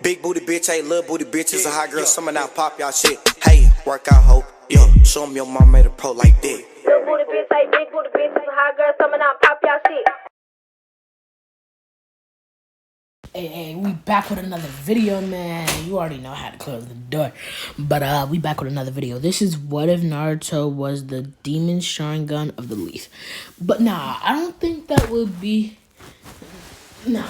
Big booty bitch, hey, little booty bitches, a hot girl, summer now pop y'all shit. Hey, work out, ho, yeah, show 'em your mom made a pro like that. Little booty bitch, hey, big booty bitches, a hot girl, summer now pop y'all shit. Hey, we back with another video, man. You already know how to close the door. But we back with another video. This is what if Naruto was the demon Sharingan of the Leaf. But nah, I don't think that would be... Nah.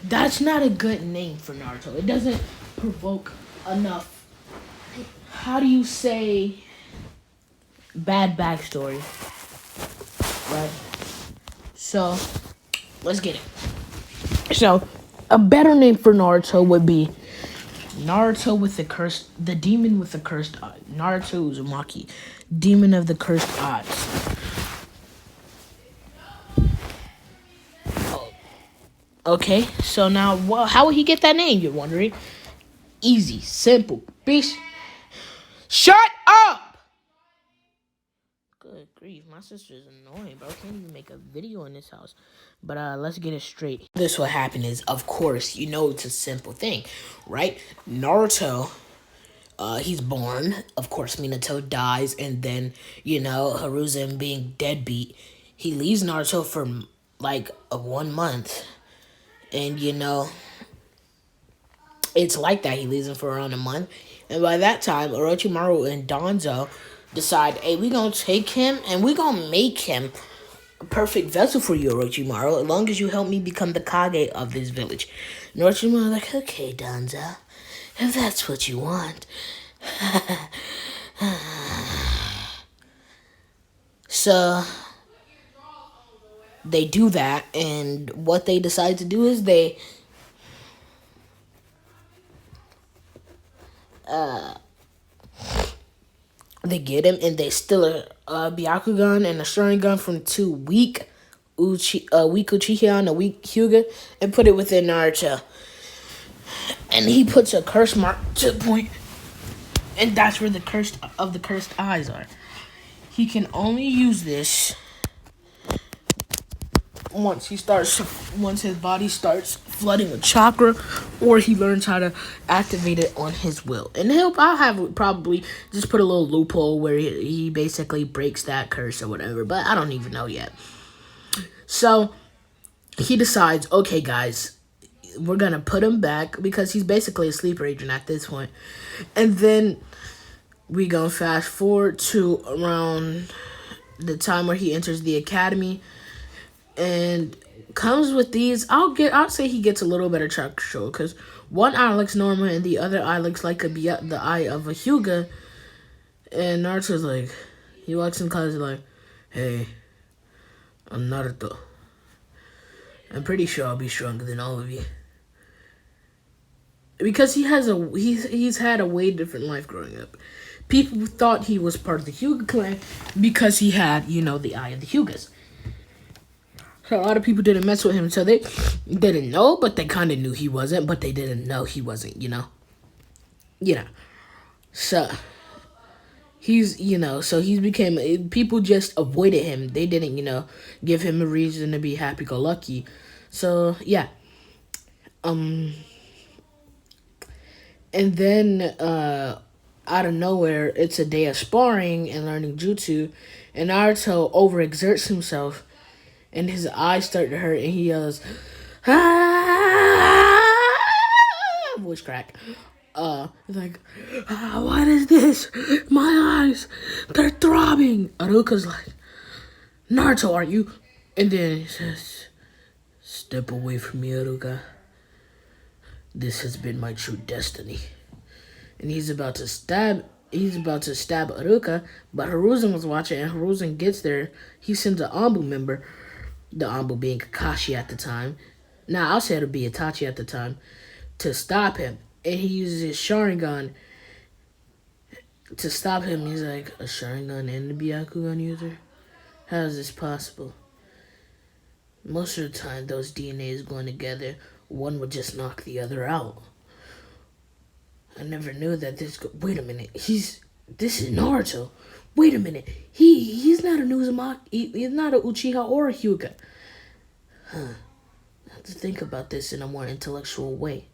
That's not a good name for Naruto. It doesn't provoke enough... How do you say... bad backstory? Right? So, let's get it. So, a better name for Naruto would be Naruto with the demon with the cursed eye. Naruto Uzumaki, demon of the cursed eyes. Okay, so now, how would he get that name, you're wondering? Easy, simple, bitch. Shut up! Good grief, my sister's annoying, bro. I can't even make a video in this house. But let's get it straight. This what happened is, of course, you know it's a simple thing, right? Naruto, he's born. Of course, Minato dies, and then, you know, Hiruzen being deadbeat, he leaves Naruto for, like, 1 month. And, you know, it's like that. He leaves him for around a month. And by that time, Orochimaru and Danzo decide, hey, we gonna take him and we gonna make him a perfect vessel for you, Orochimaru, as long as you help me become the Kage of this village. And Orochimaru like, okay, Danzo, if that's what you want. So they do that, and what they decide to do is they get him, and they steal a Byakugan and a Sharingan from 2 weak Uchiha and a weak Hyuga, and put it within Naruto. And he puts a curse mark to the point, and that's where the cursed eyes are. He can only use this once his body starts flooding with chakra, or he learns how to activate it on his will. And I'll have probably just put a little loophole where he basically breaks that curse or whatever, but I don't even know yet. So he decides, okay, guys, we're gonna put him back because he's basically a sleeper agent at this point. And then we gonna fast forward to around the time where he enters the academy. And comes with these, I'll say he gets a little better chakra control, because one eye looks normal and the other eye looks like the eye of a Hyuga. And Naruto's like, he walks in class like, hey, I'm Naruto. I'm pretty sure I'll be stronger than all of you. Because he's had a way different life growing up. People thought he was part of the Hyuga clan because he had, you know, the eye of the Hyugas. So a lot of people didn't mess with him, so they didn't know, but they kind of knew he wasn't, but they didn't know he wasn't, you know? So, people just avoided him. They didn't, you know, give him a reason to be happy-go-lucky. So, yeah. And then, out of nowhere, it's a day of sparring and learning jutsu, and Naruto overexerts himself, and his eyes start to hurt, and he yells, ah! Voice crack. Like, what is this? My eyes, they're throbbing. Aruka's like, Naruto, are you? And then he says, step away from me, Aruka. This has been my true destiny. And he's about to stab Aruka, but Hiruzen was watching, and Hiruzen gets there. He sends an Anbu member, the Anbu being Kakashi at the time. Now, I'll say it'll be Itachi at the time, to stop him. And he uses his Sharingan to stop him. He's like, a Sharingan and a Byakugan user? How is this possible? Most of the time, those DNAs going together, one would just knock the other out. I never knew that wait a minute, this is Naruto. Wait a minute, he's not a Uzumaki, he's not a Uchiha or a Hyuga. I have to think about this in a more intellectual way.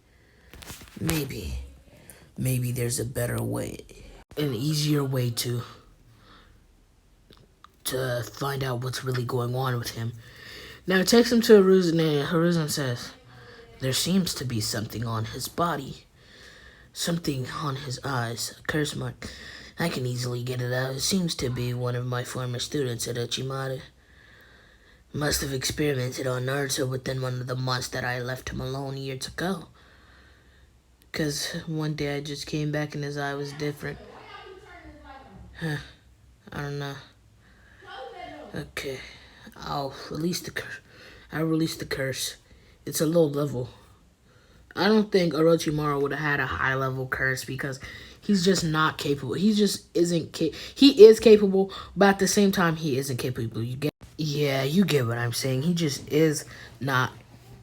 Maybe there's a better way, an easier way to find out what's really going on with him. Now it takes him to Hiruzen, and Hiruzen says, there seems to be something on his body. Something on his eyes. A curse mark. I can easily get it out. It seems to be one of my former students at Uchimata. Must have experimented on Naruto within one of the months that I left him alone years ago. Because one day I just came back and his eye was different. I don't know. Okay. I'll release the curse. I'll release the curse. It's a low level. I don't think Orochimaru would have had a high level curse because he's just not capable. He just isn't he is capable, but at the same time he isn't capable. You get what I'm saying. He just is not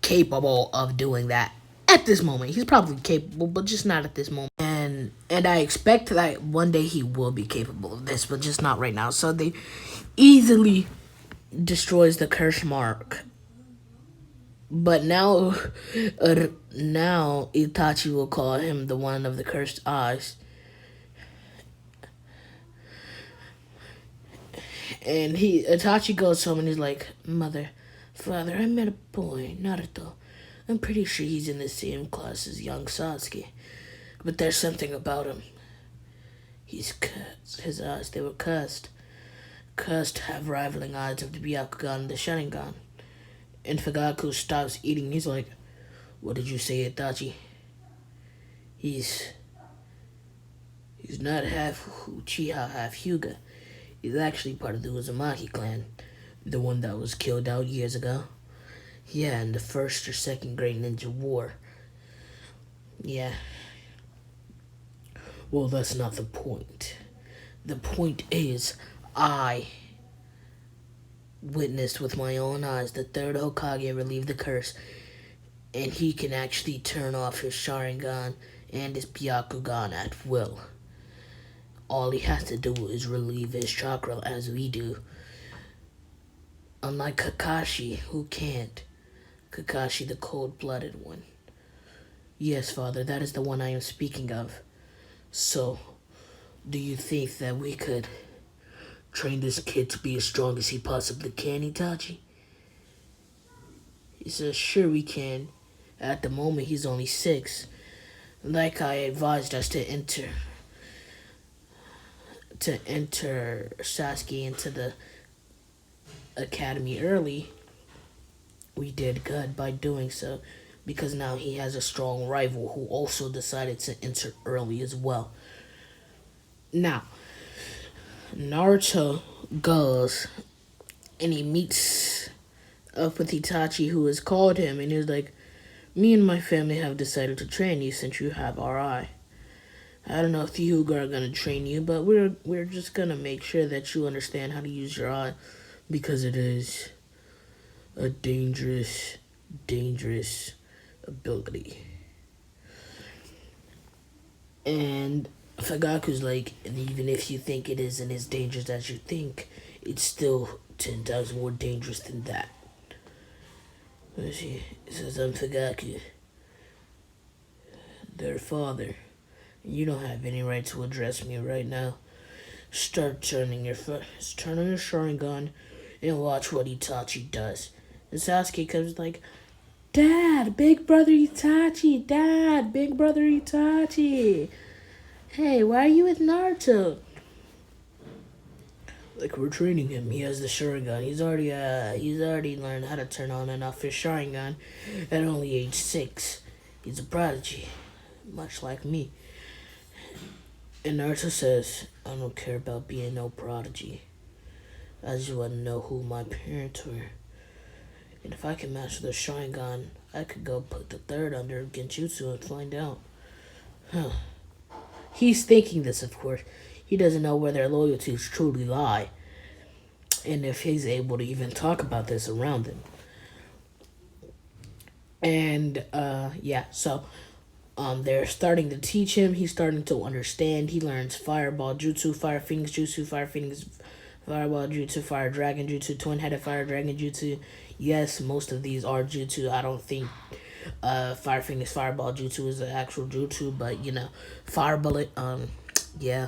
capable of doing that at this moment. He's probably capable, but just not at this moment. And I expect that one day he will be capable of this, but just not right now. So they easily destroys the curse mark. But now Itachi will call him the one of the cursed eyes. And Itachi goes home and he's like, Father, I met a boy, Naruto. I'm pretty sure he's in the same class as young Sasuke. But there's something about him. He's cursed. His eyes, they were cursed. Cursed have rivaling eyes of the Byakugan and the Sharingan. And Fugaku stops eating. He's like, what did you say, Itachi? He's not half Uchiha, half Hyuga. He's actually part of the Uzumaki clan. The one that was killed out years ago. Yeah, in the first or second Great Ninja War. Yeah. Well, that's not the point. The point is, I witnessed with my own eyes the third Hokage relieve the curse, and he can actually turn off his Sharingan and his Byakugan at will. All he has to do is relieve his chakra as we do. Unlike Kakashi, who can't. Kakashi, the cold-blooded one. Yes, Father, that is the one I am speaking of. So, do you think that we could train this kid to be as strong as he possibly can, Itachi? He says, sure we can. At the moment, he's only 6. Like I advised us to enter Sasuke into the academy early, we did good by doing so, because now he has a strong rival who also decided to enter early as well. Now, Naruto goes and he meets up with Itachi, who has called him, and he's like, me and my family have decided to train you since you have our eye. I don't know if the Hyuga are gonna train you, but we're just gonna make sure that you understand how to use your eye, because it is a dangerous ability. And Fugaku's like, and even if you think it isn't as dangerous as you think, it's still 10 times more dangerous than that. He says, I'm Fugaku, their father. You don't have any right to address me right now. Start turning your Sharingan and watch what Itachi does. And Sasuke comes like, Dad, big brother Itachi, Dad, big brother Itachi. Hey, why are you with Naruto? Like, we're training him. He has the Sharingan. He's already learned how to turn on and off his Sharingan at only age 6. He's a prodigy, much like me. And Naruto says, I don't care about being no prodigy. I just want to know who my parents were. And if I can master the Sharingan, I could go put the third under Genjutsu and find out. He's thinking this, of course. He doesn't know where their loyalties truly lie. And if he's able to even talk about this around them. And, so they're starting to teach him. He's starting to understand. He learns Fireball Jutsu, Fire Phoenix Jutsu, Fire Phoenix Fireball Jutsu, Fire Dragon Jutsu, Twin-Headed Fire Dragon Jutsu. Yes, most of these are Jutsu. I don't think Fire Phoenix Fireball Jutsu is the actual Jutsu, but Fire Bullet, yeah.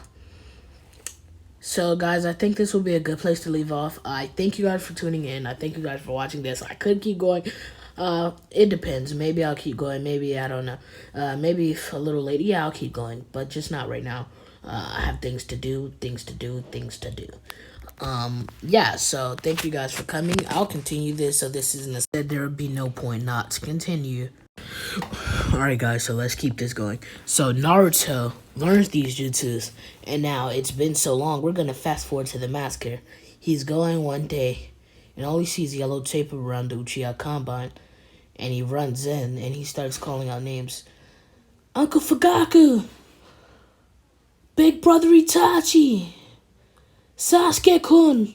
So, guys, I think this will be a good place to leave off. I thank you guys for tuning in. I thank you guys for watching this. I could keep going. It depends. Maybe I'll keep going. Maybe, I don't know. Maybe a little later. Yeah, I'll keep going, but just not right now. I have things to do. Yeah, so thank you guys for coming. I'll continue this, so this isn't said there would be no point not to continue. Alright guys, so let's keep this going. So Naruto learns these jutsus, and now it's been so long, we're gonna fast forward to the massacre. He's going one day, and all he sees is yellow tape around the Uchiha Combine, and he runs in, and he starts calling out names. Uncle Fugaku! Big Brother Itachi! Sasuke-kun!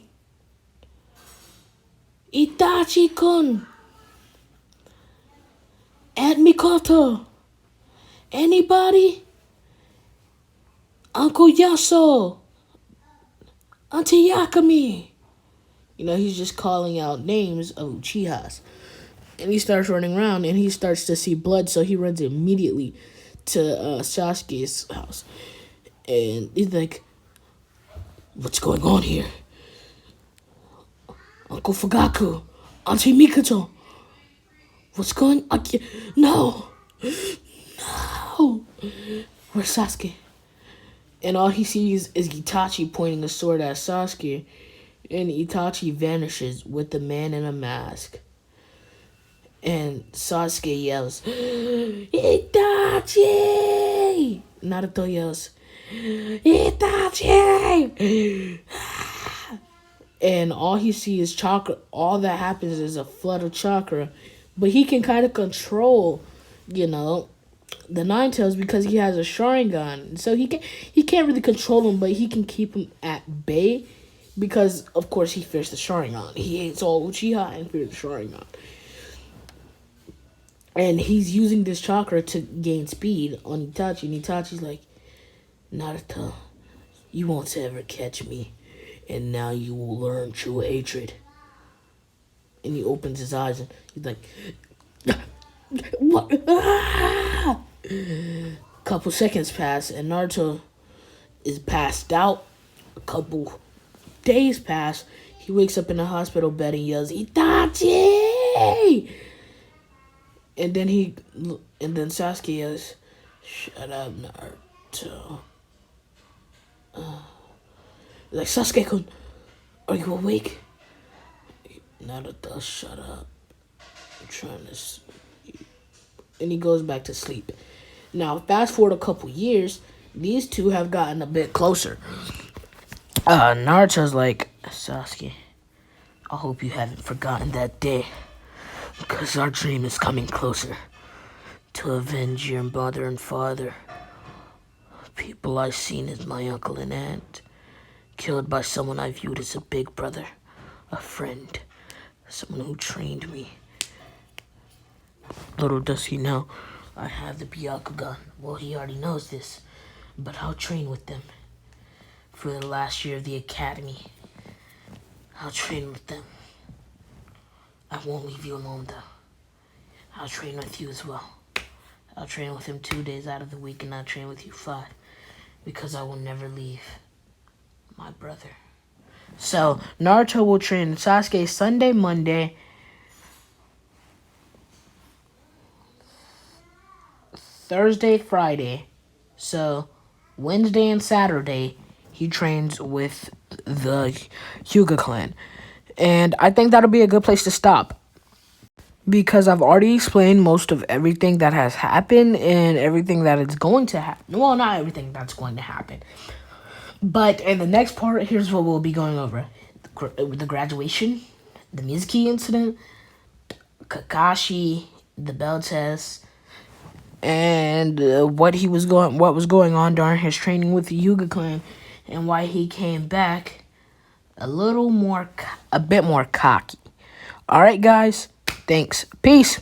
Itachi-kun! Aunt Mikoto! Anybody? Uncle Yaso! Auntie Yakami! He's just calling out names of Uchihas. And he starts running around, and he starts to see blood, so he runs immediately to Sasuke's house. And he's like, what's going on here? Uncle Fugaku! Auntie Mikoto! What's going on? No! No! Where's Sasuke? And all he sees is Itachi pointing a sword at Sasuke. And Itachi vanishes with the man in a mask. And Sasuke yells, Itachi! Naruto yells, Itachi! And all he sees is chakra. All that happens is a flood of chakra. But he can kind of control, the Nine Tails because he has a Sharingan. So he can't really control him, but he can keep him at bay because, of course, he fears the Sharingan. He hates all Uchiha and fears the Sharingan. And he's using this chakra to gain speed on Itachi. And Itachi's like, Naruto, you won't ever catch me. And now you will learn true hatred. And he opens his eyes and he's like, what? Ah! Couple seconds pass and Naruto is passed out. A couple days pass. He wakes up in the hospital bed and yells, Itachi! And then Sasuke yells, shut up, Naruto. Like, Sasuke-kun, are you awake? Naruto, shut up. I'm trying to sleep. And he goes back to sleep. Now, fast forward a couple years, these two have gotten a bit closer. Naruto's like, Sasuke, I hope you haven't forgotten that day. Because our dream is coming closer. To avenge your mother and father. People I've seen as my uncle and aunt. Killed by someone I viewed as a big brother. A friend. Someone who trained me. Little does he know, I have the Byakugan. Well, he already knows this. But I'll train with them. For the last year of the academy. I'll train with them. I won't leave you alone, though. I'll train with you as well. I'll train with him 2 days out of the week, and I'll train with you 5. Because I will never leave my brother. So, Naruto will train Sasuke Sunday, Monday, Thursday, Friday. So, Wednesday and Saturday, he trains with the Hyuga clan. And I think that'll be a good place to stop. Because I've already explained most of everything that has happened and everything that is going to happen. Well, not everything that's going to happen. But in the next part, here's what we'll be going over. The graduation, the Mizuki incident, Kakashi, the bell test, and what was going on during his training with the Hyuga clan, and why he came back a bit more cocky. All right, guys. Thanks. Peace.